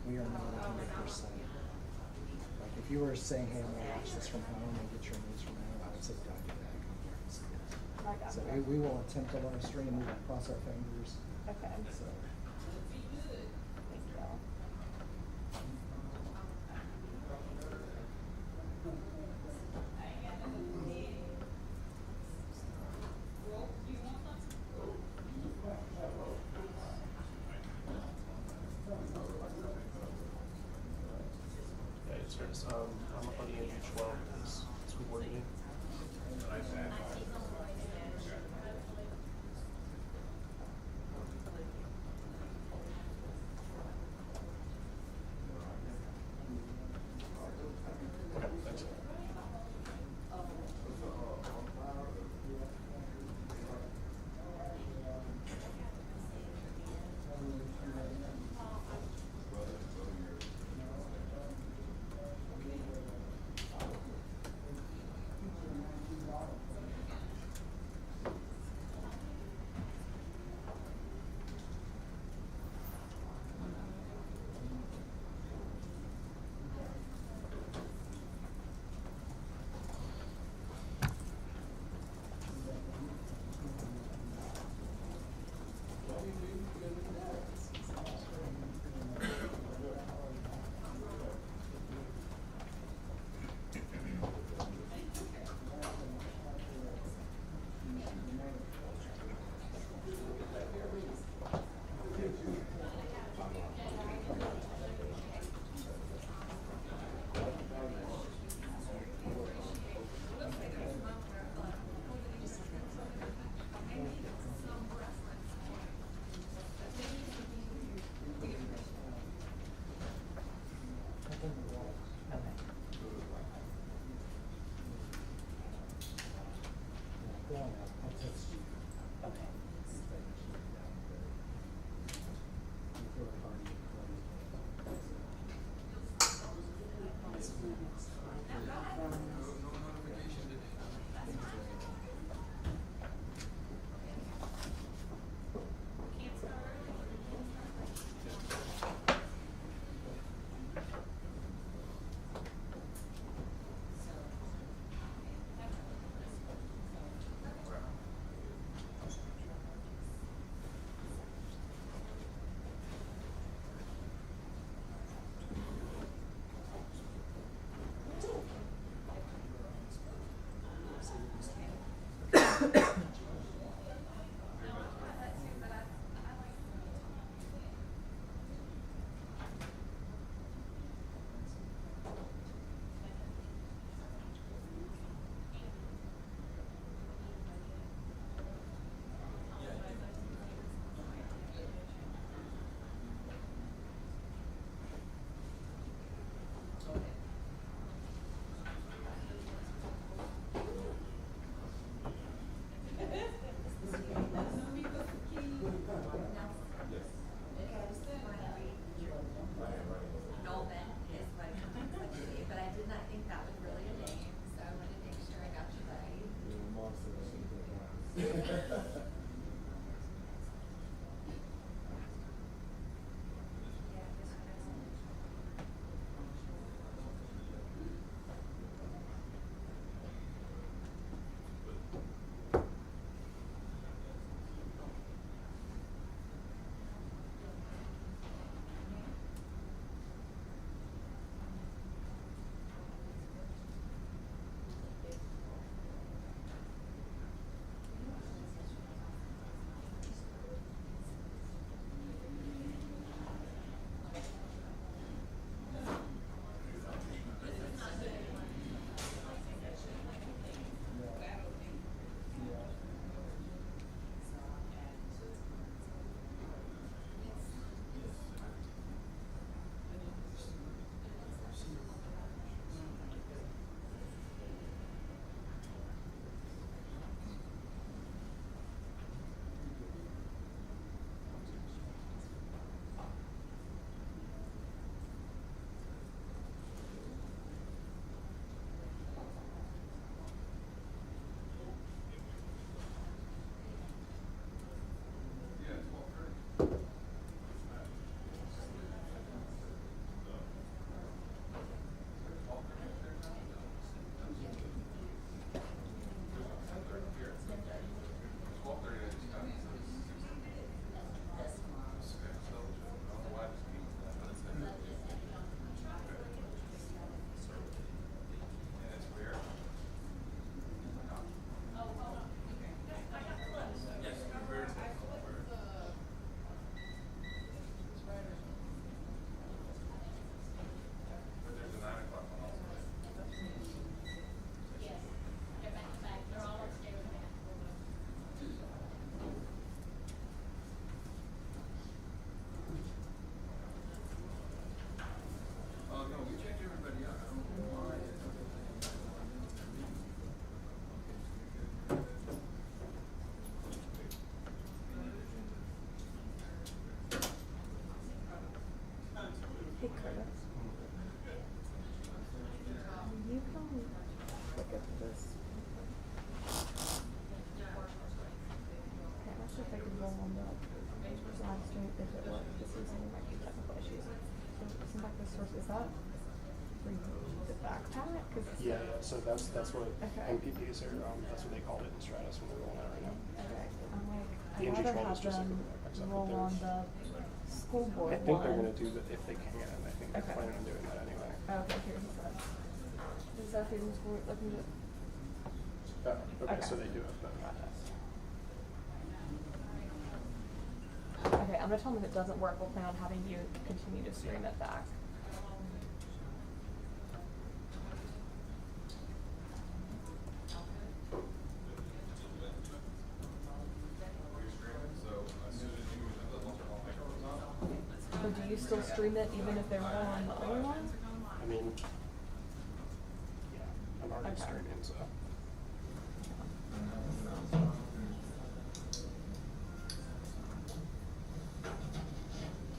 we are not 100%. Like if you were saying, hey, I'm gonna watch this from home and get your news from home, I would say don't do that. Come here and see it. So we will attempt to live stream. We will cross our fingers. Okay. So. Thank y'all. I'm up on the age of 12 as school board meeting. Okay, thanks. is that for the backpack? 'Cause it's Yeah, so that's what Okay. MPDs are, that's what they called it in Stratus when they're rolling out right now. okay. I'm like, The I'd rather NG12 have is just like them a backpack, except roll that on there's- the school board I think they're one. gonna do that if they can. I think they're Okay. planning on doing that anyway. Okay, here's the set. Is that the school, looking at? Okay, so they do it, but. Okay, I'm gonna tell them if it doesn't work, we'll plan on having you continue to stream it back. So do you still stream it even if they're on the other one? I mean, yeah, I'm already Okay. streaming, so.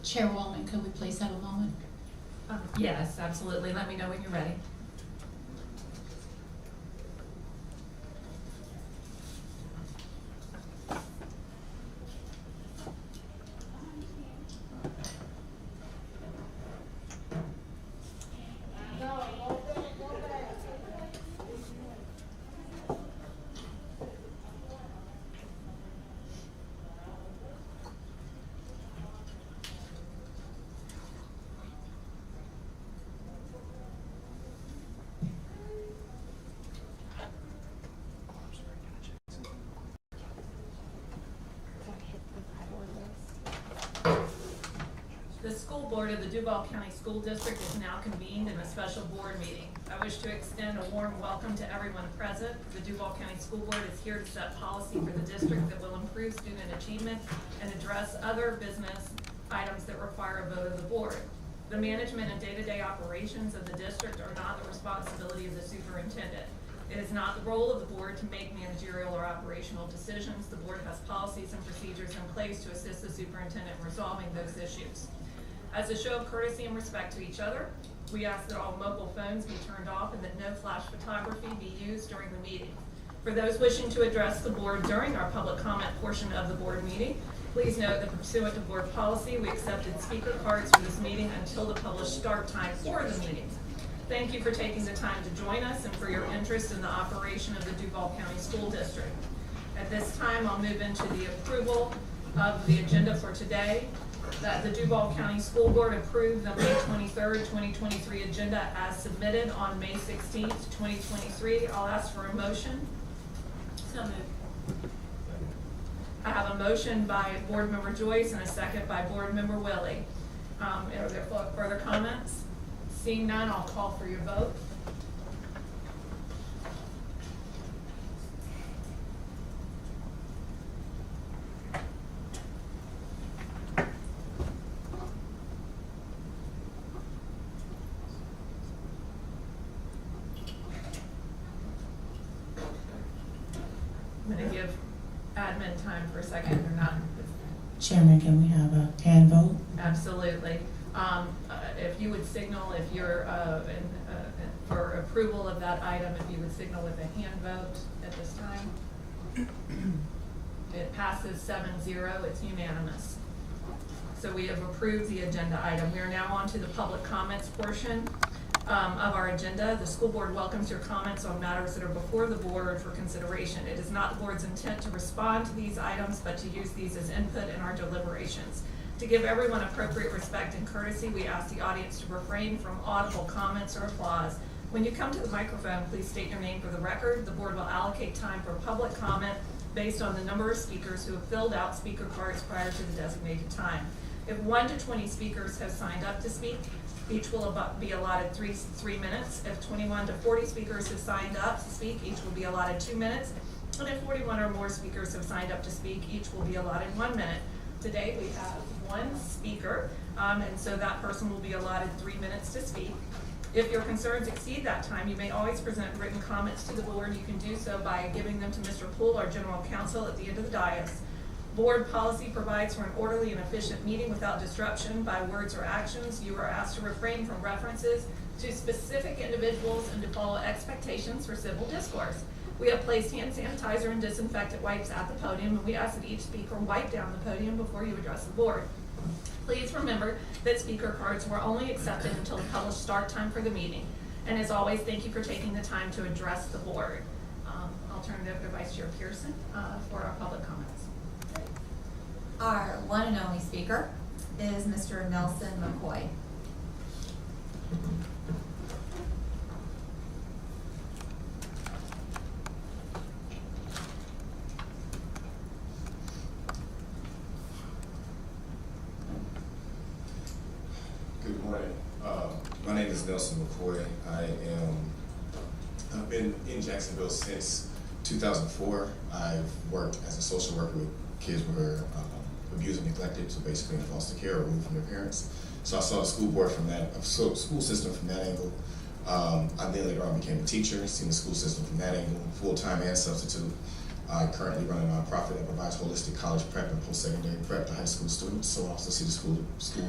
Chair Wallman, could we please have a moment? Yes, absolutely. Let me know when you're ready. So I hit the title of this. The school board of the Duval County School District is now convened in a special board meeting. I wish to extend a warm welcome to everyone present. The Duval County School Board is here to set policy for the district that will improve student achievement and address other business items that require a vote of the board. The management and day-to-day operations of the district are not the responsibility of the superintendent. It is not the role of the board to make managerial or operational decisions. The board has policies and procedures in place to assist the superintendent in resolving those issues. As a show of courtesy and respect to each other, we ask that all mobile phones be turned off and that no flash photography be used during the meeting. For those wishing to address the board during our public comment portion of the board meeting, please note that pursuant to board policy, we accepted speaker cards for this meeting until the published start time for the meeting. Thank you for taking the time to join us and for your interest in the operation of the Duval County School District. At this time, I'll move into the approval of the agenda for today. That the Duval County School Board approved the May 23rd, 2023 agenda as submitted on May 16th, 2023. I'll ask for a motion. So moved. I have a motion by Board Member Joyce and a second by Board Member Willie. Are there further comments? Seeing none, I'll call for your vote. I'm gonna give admin time for a second, or not. Chairman, can we have a hand vote? Absolutely. If you would signal if you're, for approval of that item, if you would signal with a hand vote at this time. It passes 7-0, it's unanimous. So we have approved the agenda item. We are now on to the public comments portion of our agenda. The school board welcomes your comments on matters that are before the board for consideration. It is not the board's intent to respond to these items, but to use these as input in our deliberations. To give everyone appropriate respect and courtesy, we ask the audience to refrain from audible comments or applause. When you come to the microphone, please state your name for the record. The board will allocate time for public comment based on the number of speakers who have filled out speaker cards prior to the designated time. If 1 to 20 speakers have signed up to speak, each will be allotted three minutes. If 21 to 40 speakers have signed up to speak, each will be allotted 2 minutes. And if 41 or more speakers have signed up to speak, each will be allotted 1 minute. Today we have one speaker, and so that person will be allotted 3 minutes to speak. If your concerns exceed that time, you may always present written comments to the board. You can do so by giving them to Mr. Poole, our general counsel, at the end of the dais. Board policy provides for an orderly and efficient meeting without disruption by words or actions. You are asked to refrain from references to specific individuals and to follow expectations for civil discourse. We have placed hand sanitizer and disinfectant wipes at the podium, and we ask that each speaker wipe down the podium before you address the board. Please remember that speaker cards were only accepted until the published start time for the meeting. And as always, thank you for taking the time to address the board. I'll turn it over to Vice Chair Pearson for our public comments. Our one and only speaker is Mr. Nelson McCoy. Good morning. My name is Nelson McCoy. I've been in Jacksonville since 2004. I've worked as a social worker with kids who were abused and neglected, so basically in foster care or removed from their parents. So I saw the school board from that, school system from that angle. I then later on became a teacher, seen the school system from that angle, full-time and substitute. I currently run a nonprofit that provides holistic college prep and post-secondary prep to high school students, so I also see the school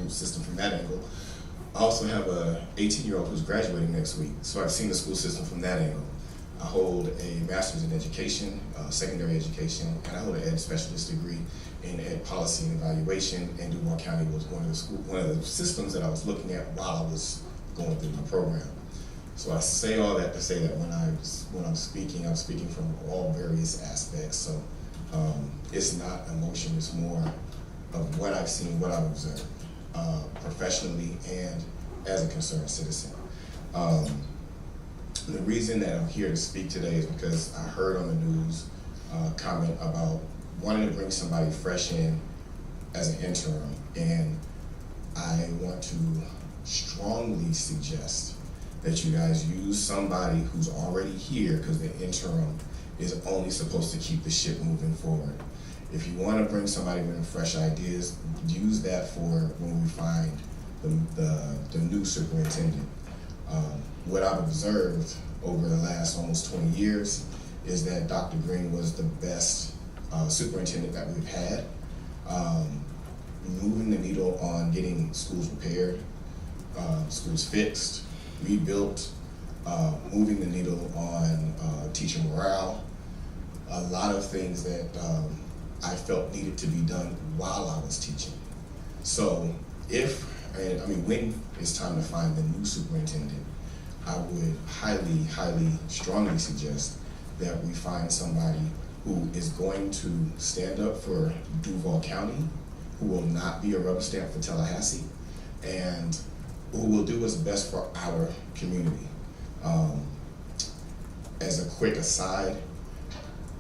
system from that angle. I also have a 18-year-old who's graduating next week, so I've seen the school system from that angle. I hold a master's in education, secondary education, and I hold an ed specialist degree in ed policy and evaluation, and Duval County was one of the systems that I was looking at while I was going through my program. So I say all that to say that when I'm speaking from all various aspects. So it's not emotion, it's more of what I've seen, what I've observed, professionally and as a concerned citizen. The reason that I'm here to speak today is because I heard on the news comment about wanting to bring somebody fresh in as an interim, and I want to strongly suggest that you guys use somebody who's already here, because the interim is only supposed to keep the ship moving forward. If you want to bring somebody with fresh ideas, use that for when we find the new superintendent. What I've observed over the last almost 20 years is that Dr. Greene was the best superintendent that we've had, moving the needle on getting schools repaired, schools fixed, rebuilt, moving the needle on teacher morale, a lot of things that I felt needed to be done while I was teaching. So when it's time to find the new superintendent, I would highly, highly, strongly suggest that we find somebody who is going to stand up for Duval County, who will not be a rubber stamp for Tallahassee, and who will do what's best for our community. As a quick aside,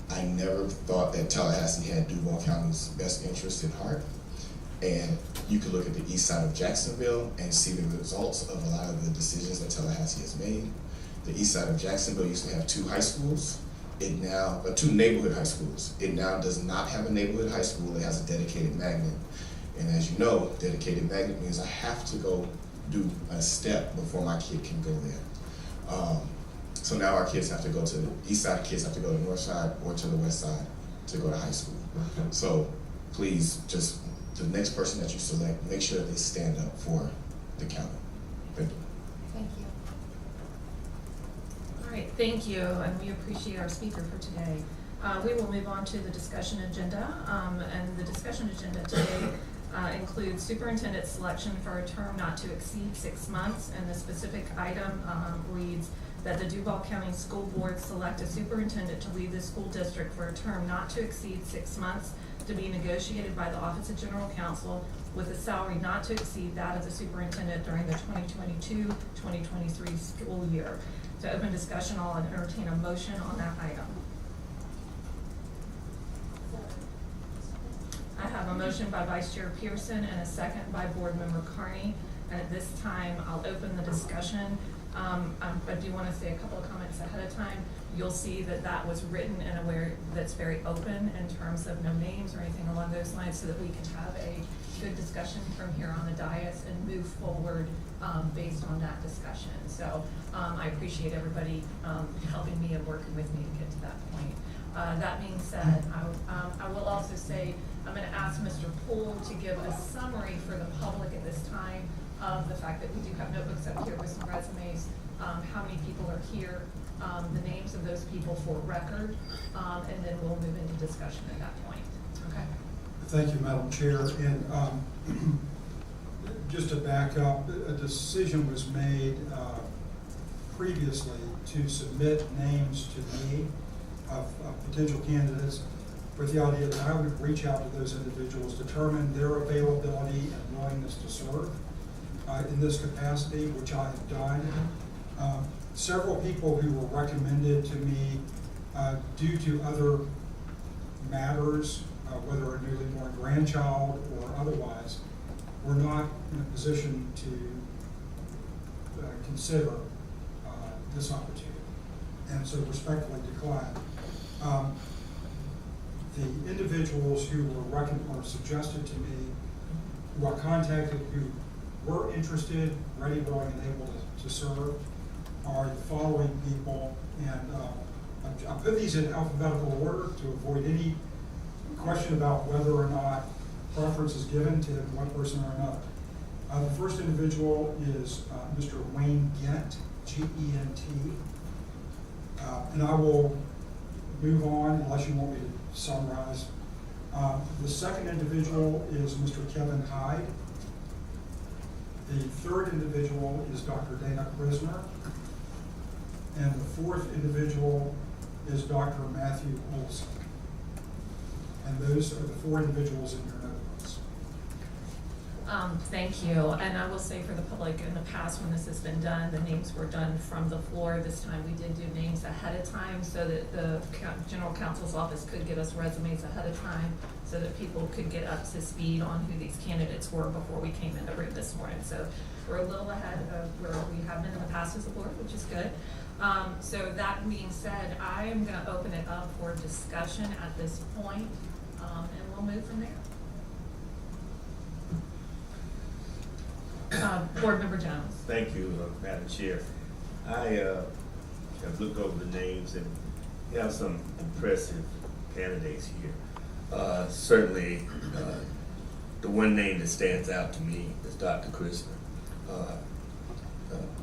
I never thought that Tallahassee had Duval County's best interest at heart. And you could look at the east side of Jacksonville and see the results of a lot of the decisions that Tallahassee has made. The east side of Jacksonville used to have two high schools. Two neighborhood high schools. It now does not have a neighborhood high school. It has a dedicated magnet. And as you know, dedicated magnet means I have to go do a step before my kid can go there. So now our kids have to go to the east side, kids have to go to the north side or to the west side to go to high school. So please, just the next person that you select, make sure that they stand up for the county. Thank you. Thank you. All right, thank you, and we appreciate our speaker for today. We will move on to the discussion agenda, and the discussion agenda today includes superintendent selection for a term not to exceed 6 months, and the specific item reads that the Duval County School Board select a superintendent to lead the school district for a term not to exceed 6 months, to be negotiated by the Office of General Counsel with a salary not to exceed that of the superintendent during the 2022-2023 school year. To open discussion, I'll entertain a motion on that item. I have a motion by Vice Chair Pearson and a second by Board Member Carney. And at this time, I'll open the discussion. I do want to say a couple of comments ahead of time. You'll see that that was written in a way that's very open in terms of no names or anything along those lines, so that we can have a good discussion from here on the dais and move forward based on that discussion. So I appreciate everybody helping me and working with me to get to that point. That being said, I will also say I'm going to ask Mr. Poole to give a summary for the public at this time of the fact that we do have notebooks up here with some resumes, how many people are here, the names of those people for record, and then we'll move into discussion at that point. Okay. Thank you, Madam Chair. And Just to back up, a decision was made previously to submit names to me of potential candidates with the idea that I would reach out to those individuals, determine their availability and willingness to serve in this capacity, which I have done. Several people who were recommended to me due to other matters, whether a newly born grandchild or otherwise, were not in a position to consider this opportunity, and so respectfully declined. The individuals who were suggested to me, who I contacted, who were interested, ready, willing, and able to serve, are the following people, and I put these in alphabetical order to avoid any question about whether or not preference is given to one person or another. The first individual is Mr. Wayne Gent, G-E-N-T, and I will move on unless you want me to summarize. The second individual is Mr. Kevin Hyde. The third individual is Dr. Dana Krisner. And the fourth individual is Dr. Matthew Olson. And those are the four individuals in your notebooks. Thank you. And I will say for the public, in the past when this has been done, the names were done from the floor. This time we did do names ahead of time so that the General Counsel's office could get us resumes ahead of time so that people could get up to speed on who these candidates were before we came in the room this morning. So we're a little ahead of where we have been in the past as a board, which is good. So that being said, I am going to open it up for discussion at this point, and we'll move from there. Board Member Jones. Thank you, Madam Chair. I have looked over the names, and you have some impressive candidates here. Certainly, the one name that stands out to me is Dr. Krisner.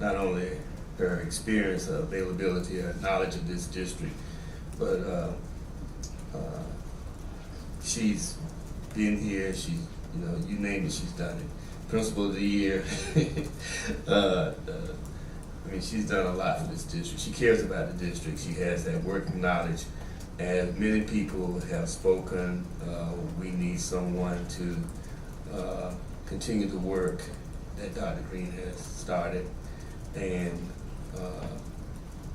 Not only her experience, availability, her knowledge of this district, but she's been here. She, you name it, she's done it. Principal of the year. I mean, she's done a lot for this district. She cares about the district. She has that working knowledge. As many people have spoken, we need someone to continue the work that Dr. Greene has started, and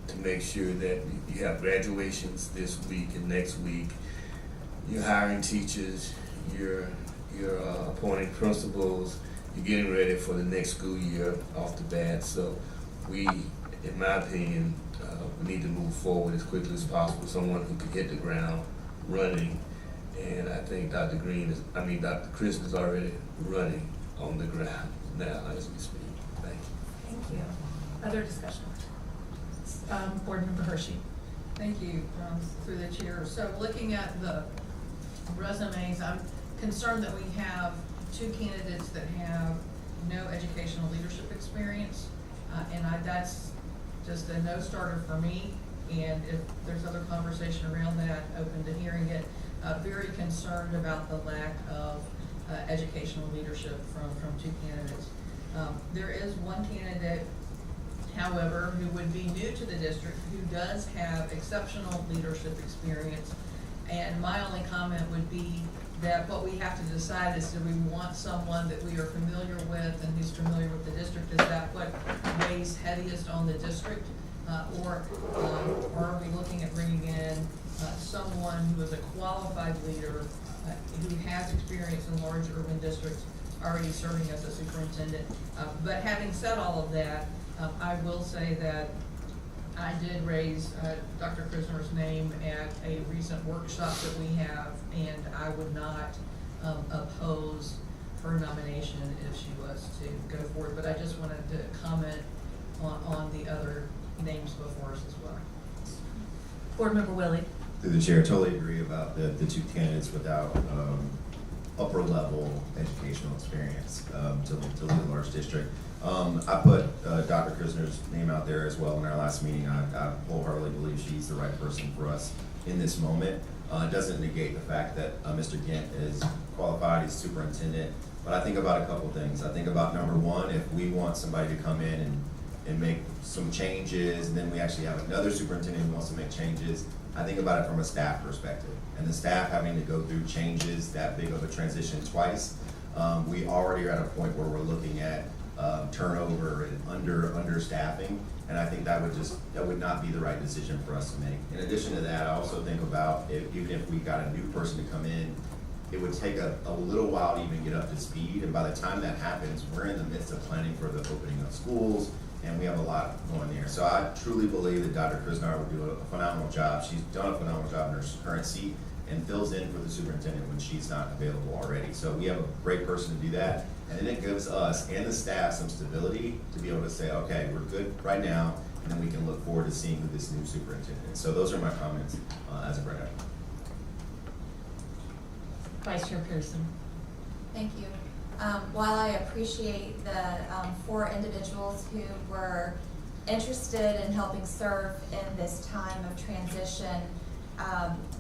to make sure that you have graduations this week and next week. You're hiring teachers, you're appointing principals, you're getting ready for the next school year off the bat. So we, in my opinion, we need to move forward as quickly as possible. Someone who can hit the ground running. And I think Dr. Krisner is already running on the ground now as we speak. Thank you. Thank you. Other discussion? Board Member Hershey. Thank you, through the chair. So looking at the resumes, I'm concerned that we have two candidates that have no educational leadership experience, and that's just a no-starter for me. And if there's other conversation around that, open to hearing it. Very concerned about the lack of educational leadership from two candidates. There is one candidate, however, who would be new to the district, who does have exceptional leadership experience. And my only comment would be that what we have to decide is, do we want someone that we are familiar with and who's familiar with the district? Is that what weighs heaviest on the district? Or are we looking at bringing in someone who is a qualified leader, who has experience in large urban districts, already serving as a superintendent? But having said all of that, I will say that I did raise Dr. Krisner's name at a recent workshop that we have, and I would not oppose her nomination if she was to go forward. But I just wanted to comment on the other names before us as well. Board Member Willie. Through the chair, totally agree about the two candidates without upper level educational experience to lead a large district. I put Dr. Krisner's name out there as well in our last meeting. I wholeheartedly believe she's the right person for us in this moment. It doesn't negate the fact that Mr. Gent is qualified, he's superintendent, But I think about a couple things. I think about number one, if we want somebody to come in and make some changes, and then we actually have another superintendent who wants to make changes, I think about it from a staff perspective. And the staff having to go through changes that big of a transition twice, we already are at a point where we're looking at turnover and understaffing, and I think that would not be the right decision for us to make. In addition to that, I also think about even if we got a new person to come in, it would take a little while to even get up to speed, and by the time that happens, we're in the midst of planning for the opening of schools, and we have a lot going there. So I truly believe that Dr. Krisnar would do a phenomenal job. She's done a phenomenal job in her current seat and fills in for the superintendent when she's not available already. So we have a great person to do that, and then it gives us and the staff some stability to be able to say, okay, we're good right now, and then we can look forward to seeing who this new superintendent is. So those are my comments as of right now. Vice Chair Pearson. Thank you. While I appreciate the 4 individuals who were interested in helping serve in this time of transition,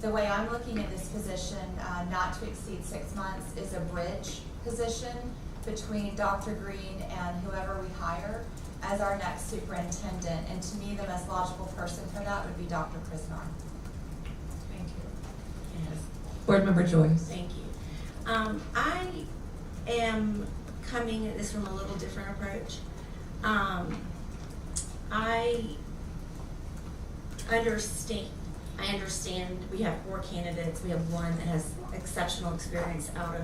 the way I'm looking at this position, not to exceed 6 months, is a bridge position between Dr. Greene and whoever we hire as our next superintendent. And to me, the most logical person for that would be Dr. Krisnar. Thank you. Yes. Board Member Joyce. Thank you. I am coming at this from a little different approach. I understand we have 4 candidates. We have one that has exceptional experience out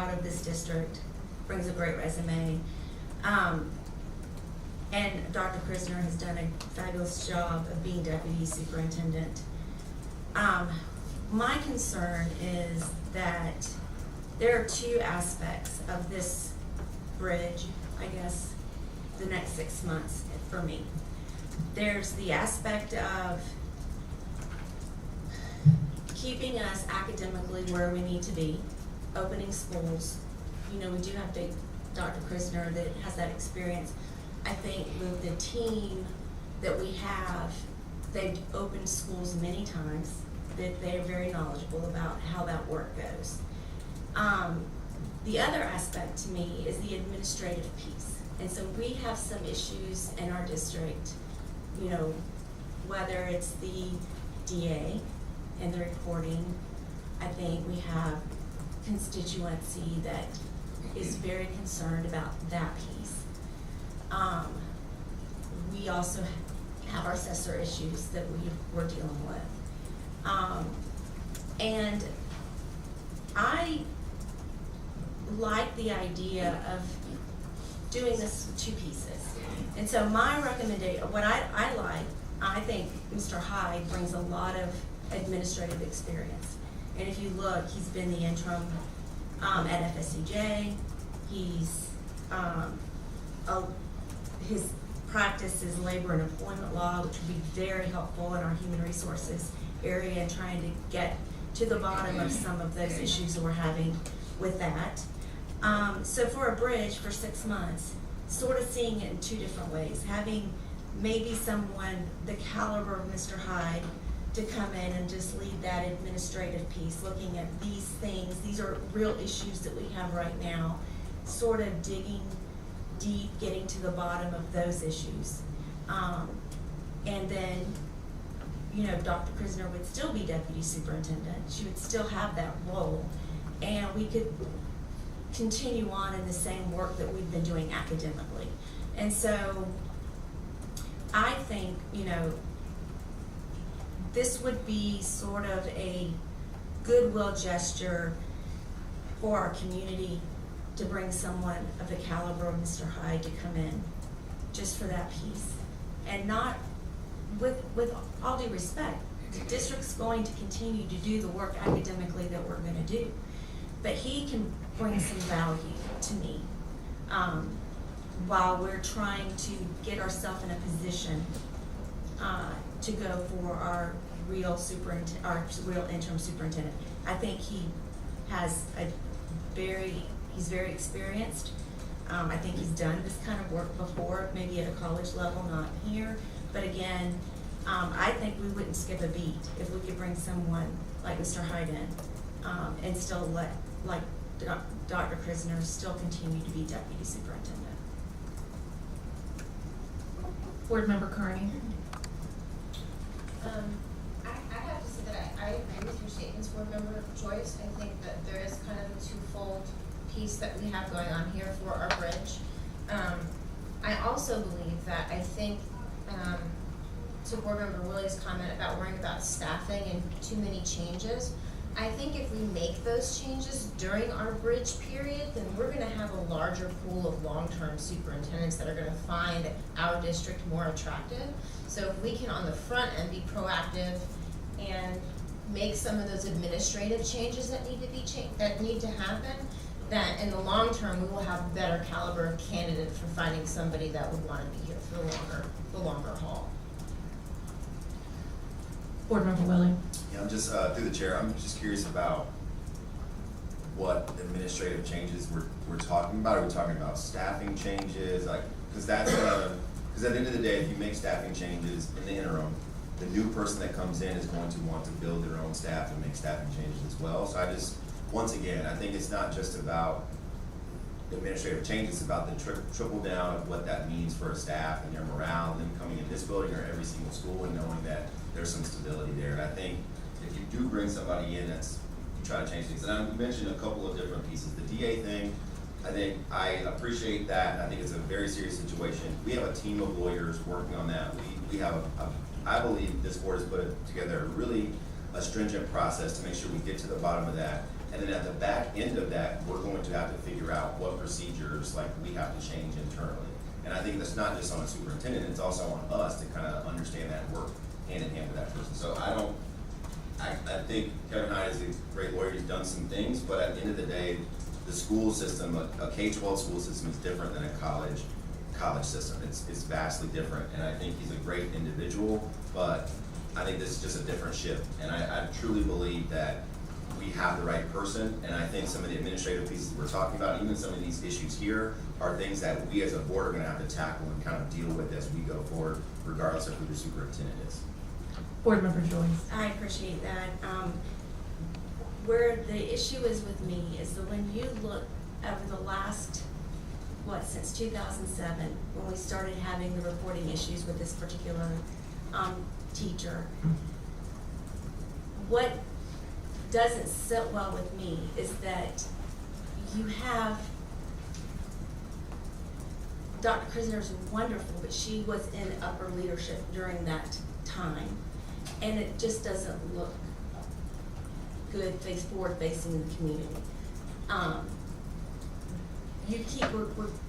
of this district, brings a great resume. And Dr. Krisnar has done a fabulous job of being deputy superintendent. My concern is that there are 2 aspects of this bridge, I guess, the next 6 months for me. There's the aspect of keeping us academically where we need to be, opening schools. You know, we do have Dr. Krisnar that has that experience. I think with the team that we have, they've opened schools many times, that they're very knowledgeable about how that work goes. The other aspect to me is the administrative piece. And so we have some issues in our district, you know, whether it's the DA and the reporting. I think we have constituency that is very concerned about that piece. We also have our assessor issues that we're dealing with. And I like the idea of doing this in 2 pieces. And so my recommendation, what I think Mr. Hyde brings a lot of administrative experience. And if you look, he's been the interim at FSCJ. He's, his practice is labor and employment law, which would be very helpful in our human resources area and trying to get to the bottom of some of those issues that we're having with that. So for a bridge for 6 months, sort of seeing it in 2 different ways, having maybe someone the caliber of Mr. Hyde to come in and just lead that administrative piece, looking at these things. These are real issues that we have right now, sort of digging deep, getting to the bottom of those issues. And then, you know, Dr. Krisnar would still be deputy superintendent. She would still have that role. And we could continue on in the same work that we've been doing academically. And so I think, you know, this would be sort of a goodwill gesture for our community to bring someone of the caliber of Mr. Hyde to come in just for that piece. And not, with all due respect, the district's going to continue to do the work academically that we're going to do. But he can bring some value to me while we're trying to get ourselves in a position to go for our real interim superintendent. I think he has he's very experienced. I think he's done this kind of work before, maybe at a college level, not here. But again, I think we wouldn't skip a beat if we could bring someone like Mr. Hyde in and still let, like Dr. Krisner still continue to be deputy superintendent. Board Member Carney? I have to say that I agree with your statements, Board Member Joyce. I think that there is kind of a twofold piece that we have going on here for our bridge. I also believe that to Board Member Willie's comment about worrying about staffing and too many changes, I think if we make those changes during our bridge period, then we're gonna have a larger pool of long-term superintendents that are gonna find our district more attractive. So if we can, on the front end, be proactive and make some of those administrative changes that need to happen, that in the long term, we will have a better caliber of candidate for finding somebody that would wanna be here for the longer haul. Board Member Willie? Yeah, I'm just, through the chair, I'm just curious about what administrative changes we're talking about. Are we talking about staffing changes? Like, because that's, because at the end of the day, if you make staffing changes in the interim, the new person that comes in is going to want to build their own staff and make staffing changes as well. So I just, once again, I think it's not just about administrative changes, it's about the trickle down of what that means for a staff and their morale, and them coming in this building or every single school and knowing that there's some stability there. And I think if you do bring somebody in, you try to change things. And I mentioned a couple of different pieces. The DA thing, I appreciate that. I think it's a very serious situation. We have a team of lawyers working on that. We have I believe this board has put together really a stringent process to make sure we get to the bottom of that. And then at the back end of that, we're going to have to figure out what procedures we have to change internally. And I think that's not just on the superintendent, it's also on us to kind of understand that and work hand in hand with that person. So I think Kevin Hyde is a great lawyer, he's done some things, but at the end of the day, the school system, a K-12 school system is different than a college system. It's vastly different, and I think he's a great individual, but I think this is just a different shift. And I truly believe that we have the right person, and I think some of the administrative pieces that we're talking about, even some of these issues here, are things that we as a board are gonna have to tackle and kind of deal with as we go forward, regardless of who the superintendent is. Board Member Joyce? I appreciate that. Where the issue is with me is that when you look over the last, since 2007, when we started having the reporting issues with this particular teacher, what doesn't sit well with me is that you have, Dr. Krisner is wonderful, but she was in upper leadership during that time, and it just doesn't look good forward facing the community. If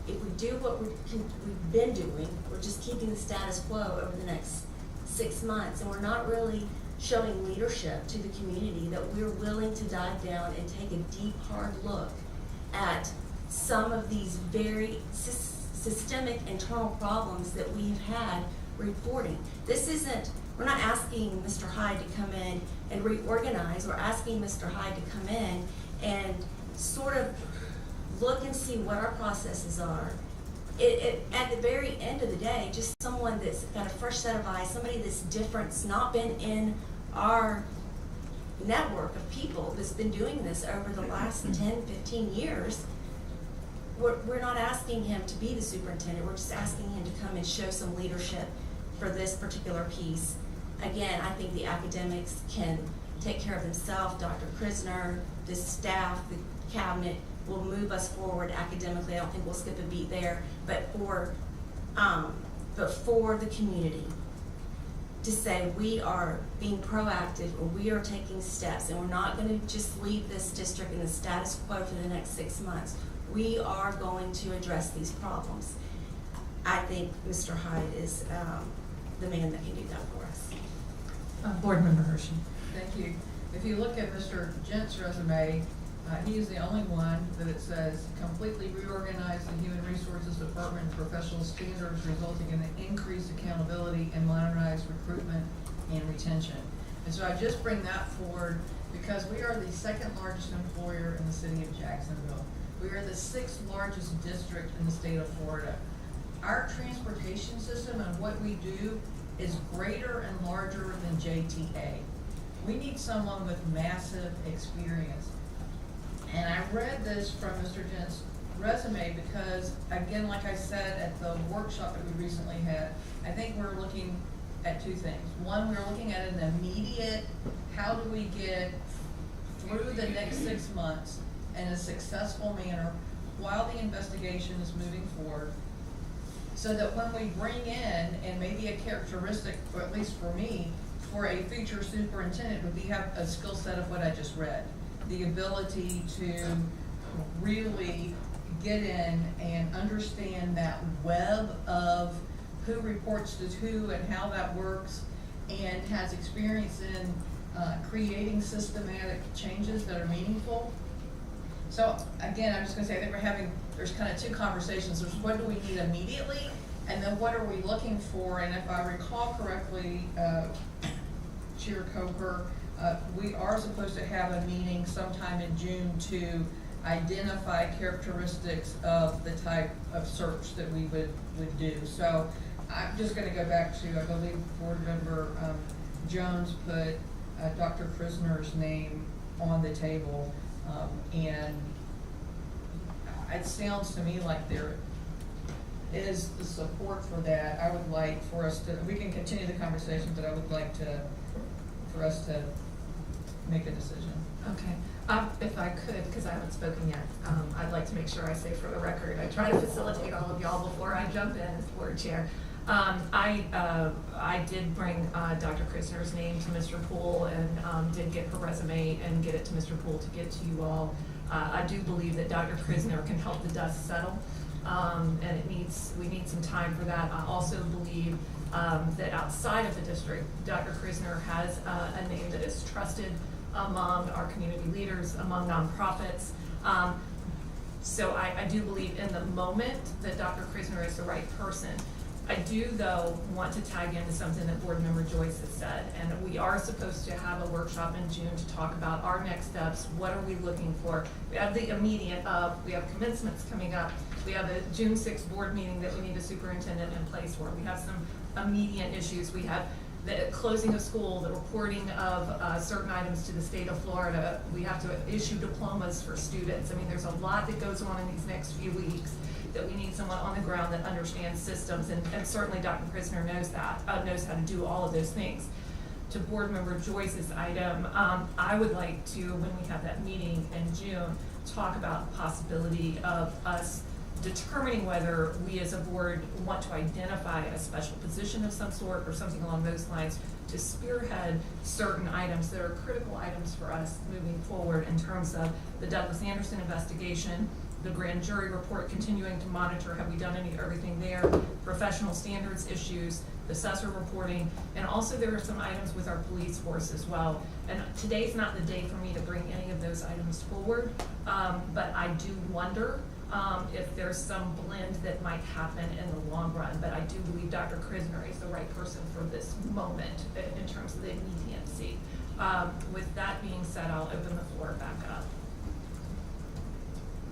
we do what we've been doing, we're just keeping the status quo over the next 6 months, and we're not really showing leadership to the community that we're willing to dive down and take a deep, hard look at some of these very systemic internal problems that we've had reporting. We're not asking Mr. Hyde to come in and reorganize. We're asking Mr. Hyde to come in and sort of look and see what our processes are. At the very end of the day, just someone that's got a fresh set of eyes, somebody that's different, that's not been in our network of people that's been doing this over the last 10, 15 years. We're not asking him to be the superintendent. We're just asking him to come and show some leadership for this particular piece. Again, I think the academics can take care of themselves. Dr. Krisner, the staff, the cabinet will move us forward academically. I don't think we'll skip a beat there. But for the community, to say we are being proactive or we are taking steps, and we're not going to just leave this district in the status quo for the next 6 months. We are going to address these problems. I think Mr. Hyde is the man that can do that for us. Board Member Hershey? Thank you. If you look at Mr. Gent's resume, he is the only one that it says completely reorganize the Human Resources Department and professional standards, resulting in an increased accountability and modernized recruitment and retention. And so I just bring that forward because we are the second largest employer in the city of Jacksonville. We are the 6th largest district in the state of Florida. Our transportation system and what we do is greater and larger than JTA. We need someone with massive experience. And I read this from Mr. Gent's resume because, again, like I said at the workshop that we recently had, I think we're looking at two things. One, we're looking at an immediate, how do we get through the next 6 months in a successful manner while the investigation is moving forward, so that when we bring in, and maybe a characteristic, or at least for me, for a future superintendent would be have a skill set of what I just read. The ability to really get in and understand that web of who reports to who and how that works, and has experience in creating systematic changes that are meaningful. So again, I'm just gonna say, I think there's kind of two conversations. There's what do we need immediately, and then what are we looking for? And if I recall correctly, Chair Coker, we are supposed to have a meeting sometime in June to identify characteristics of the type of search that we would do. So I'm just gonna go back to, I believe Board Member Jones put Dr. Krisner's name on the table, and it sounds to me like there is the support for that. I would like for us to, we can continue the conversation, but I would like for us to make a decision. Okay, if I could, because I haven't spoken yet, I'd like to make sure I say for the record, I try to facilitate all of y'all before I jump in as board chair. I did bring Dr. Krisner's name to Mr. Poole and did get her resume and get it to Mr. Poole to get to you all. I do believe that Dr. Krisner can help the dust settle, and we need some time for that. I also believe that outside of the district, Dr. Krisner has a name that is trusted among our community leaders, among nonprofits. So I do believe in the moment that Dr. Krisner is the right person. I do, though, want to tag into something that Board Member Joyce has said, and we are supposed to have a workshop in June to talk about our next steps. What are we looking for? We have the immediate we have commencements coming up. We have a June 6th board meeting that we need a superintendent in place for. We have some immediate issues. We have the closing of school, the reporting of certain items to the state of Florida. We have to issue diplomas for students. I mean, there's a lot that goes on in these next few weeks that we need someone on the ground that understands systems, and certainly Dr. Krisner knows that, knows how to do all of those things. To Board Member Joyce's item, I would like to, when we have that meeting in June, talk about the possibility of us determining whether we as a board want to identify a special position of some sort or something along those lines to spearhead certain items that are critical items for us moving forward in terms of the Douglas Anderson investigation, the grand jury report, continuing to monitor, have we done everything there, professional standards issues, the assessor reporting, and also there are some items with our police force as well. And today's not the day for me to bring any of those items forward, but I do wonder if there's some blend that might happen in the long run. But I do believe Dr. Krisner is the right person for this moment in terms of the immediacy. With that being said, I'll open the floor back up.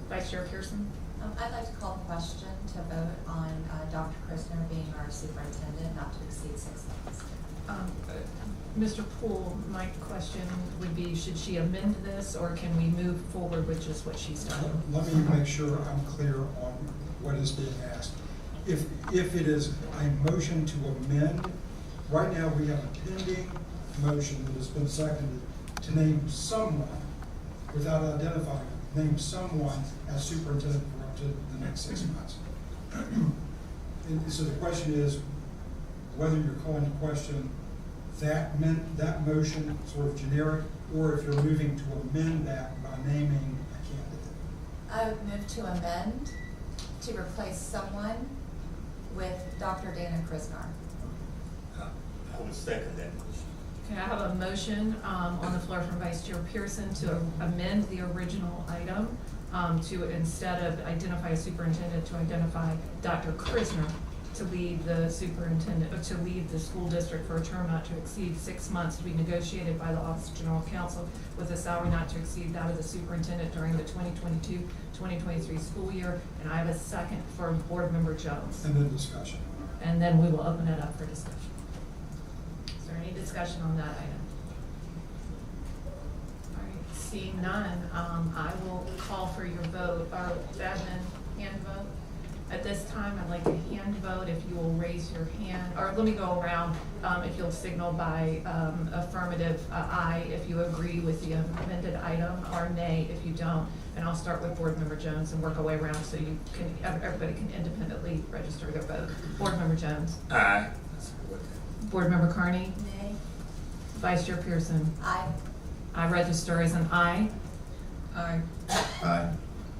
Vice Chair Pearson? I'd like to call the question to vote on Dr. Krisner being our superintendent, not to exceed 6 months. Mr. Poole, my question would be, should she amend this, or can we move forward with just what she's done? Let me make sure I'm clear on what is being asked. If it is a motion to amend, right now we have a pending motion that has been seconded to name someone, without identifying, name someone as superintendent for up to the next 6 months. And so the question is whether you're calling the question that motion sort of generic, or if you're moving to amend that by naming a candidate. I would move to amend to replace someone with Dr. Dana Krisner. I would second that motion. Okay, I have a motion on the floor from Vice Chair Pearson to amend the original item to, instead of identify a superintendent, to identify Dr. Krisner to lead the superintendent, to lead the school district for a term not to exceed 6 months, to be negotiated by the Office of General Counsel with a salary not to exceed that of the superintendent during the 2022-2023 school year. And I have a second for Board Member Jones. And then discussion. And then we will open it up for discussion. Is there any discussion on that item? All right, seeing none, I will call for your vote, or admin hand vote. At this time, I'd like a hand vote, if you will raise your hand, or let me go around, if you'll signal by affirmative, aye, if you agree with the amended item, or nay if you don't. And I'll start with Board Member Jones and work our way around so you can, everybody can independently register their vote. Board Member Jones. Aye. Board Member Carney. Nay. Vice Chair Pearson. Aye. I register as an aye. Aye. Aye.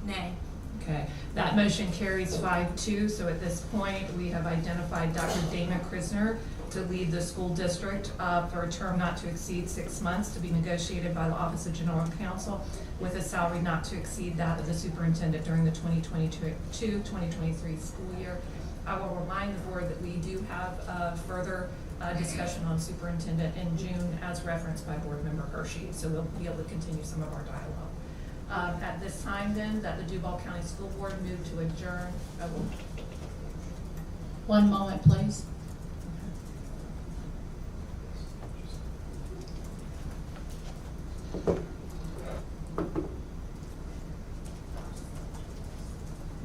Nay. Okay, that motion carries 5-2, so at this point, we have identified Dr. Dana Krisner to lead the school district for a term not to exceed 6 months to be negotiated by the Office of General Counsel with a salary not to exceed that of the superintendent during the 2022-2023 school year. I will remind the board that we do have further discussion on superintendent in June as referenced by Board Member Hershey, so we'll be able to continue some of our dialogue. At this time then, that the Duval County School Board move to adjourn. One moment, please.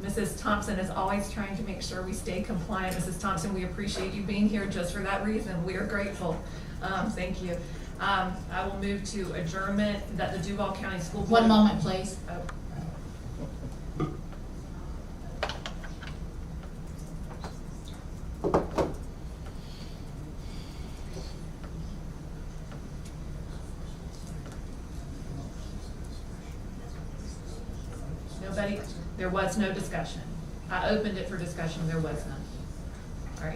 Mrs. Thompson is always trying to make sure we stay compliant. Mrs. Thompson, we appreciate you being here just for that reason. We are grateful. Thank you. I will move to adjournment that the Duval County School Board. One moment, please. Nobody, there was no discussion. I opened it for discussion, there was none.